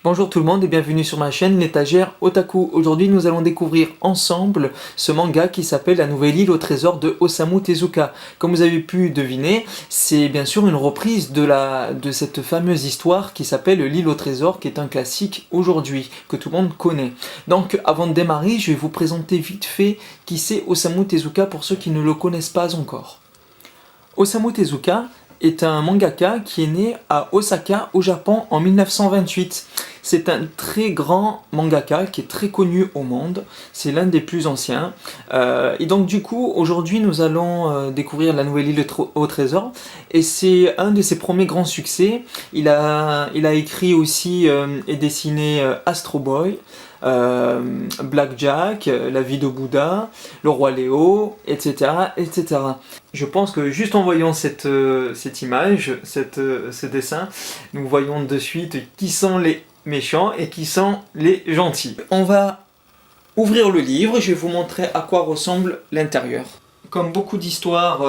Bonjour tout le monde et bienvenue sur ma chaîne l'étagère Otaku. Aujourd'hui nous allons découvrir ensemble ce manga qui s'appelle La Nouvelle Île au Trésor de Osamu Tezuka. Comme vous avez pu deviner, c'est bien sûr une reprise de cette fameuse histoire qui s'appelle L'île au Trésor, qui est un classique aujourd'hui, que tout le monde connaît. Donc avant de démarrer, je vais vous présenter vite fait qui c'est Osamu Tezuka pour ceux qui ne le connaissent pas encore. Osamu Tezuka est un mangaka qui est né à Osaka au Japon en 1928. C'est un très grand mangaka qui est très connu au monde, c'est l'un des plus anciens. Et donc du coup, aujourd'hui nous allons découvrir La Nouvelle Île au Trésor, et c'est un de ses premiers grands succès. Il a écrit aussi et dessiné Astro Boy, Black Jack, La vie de Bouddha, Le Roi Léo, etc., etc. Je pense que juste en voyant cette image, ce dessin, nous voyons de suite qui sont les méchants et qui sont les gentils. On va ouvrir le livre, je vais vous montrer à quoi ressemble l'intérieur. Comme beaucoup d'histoires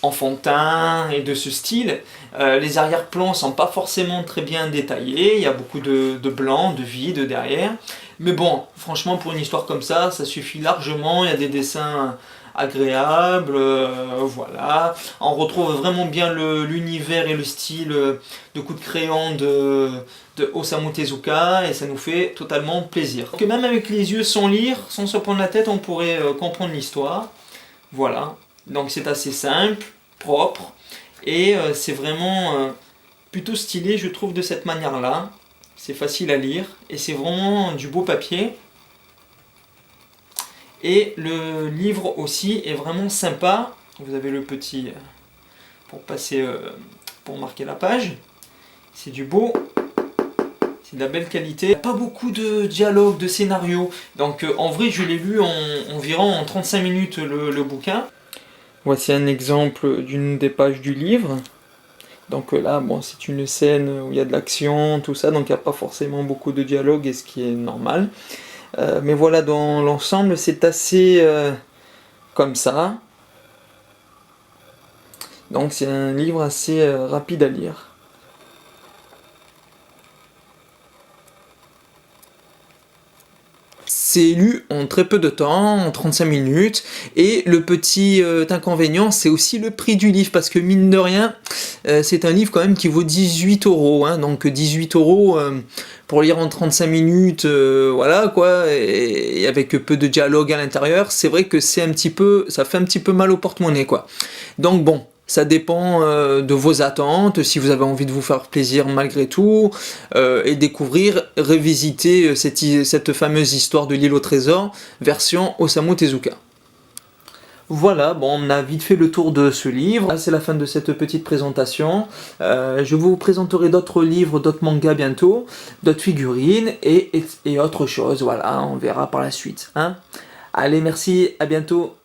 enfantins et de ce style, les arrière-plans sont pas forcément très bien détaillés, il y a beaucoup de blanc, de vide derrière. Mais bon, franchement pour une histoire comme ça suffit largement, il y a des dessins agréable, voilà. On retrouve vraiment bien l'univers et le style de coup de crayon de Osamu Tezuka, et ça nous fait totalement plaisir. Que même avec les yeux sans lire, sans se prendre la tête, on pourrait comprendre l'histoire. Voilà, donc c'est assez simple, propre, et c'est vraiment plutôt stylé, je trouve, de cette manière-là. C'est facile à lire, et c'est vraiment du beau papier. Et le livre aussi est vraiment sympa. Vous avez le petit pour passer, pour marquer la page. C'est du beau, c'est de la belle qualité. Il n'y a pas beaucoup de dialogue, de scénario. Donc en vrai, je l'ai lu environ en 35 minutes le bouquin. Voici un exemple d'une des pages du livre. Donc là, bon, c'est une scène où il y a de l'action, tout ça, donc il n'y a pas forcément beaucoup de dialogue, et ce qui est normal. Mais voilà, dans l'ensemble, c'est assez comme ça. Donc c'est un livre assez rapide à lire. C'est lu en très peu de temps, en 35 minutes, et le petit inconvénient, c'est aussi le prix du livre, parce que mine de rien, c'est un livre quand même qui vaut 18 €, hein, donc 18 € pour lire en 35 minutes, voilà quoi, et avec peu de dialogue à l'intérieur, c'est vrai que c'est un petit peu, ça fait un petit peu mal au porte-monnaie quoi. Donc bon, ça dépend de vos attentes, si vous avez envie de vous faire plaisir malgré tout, et découvrir, revisiter cette fameuse histoire de l'île au trésor, version Osamu Tezuka. Voilà, bon, on a vite fait le tour de ce livre. Là, c'est la fin de cette petite présentation. Je vous présenterai d'autres livres, d'autres mangas bientôt, d'autres figurines et autre chose. Voilà, on verra par la suite. Hein. Allez, merci, à bientôt.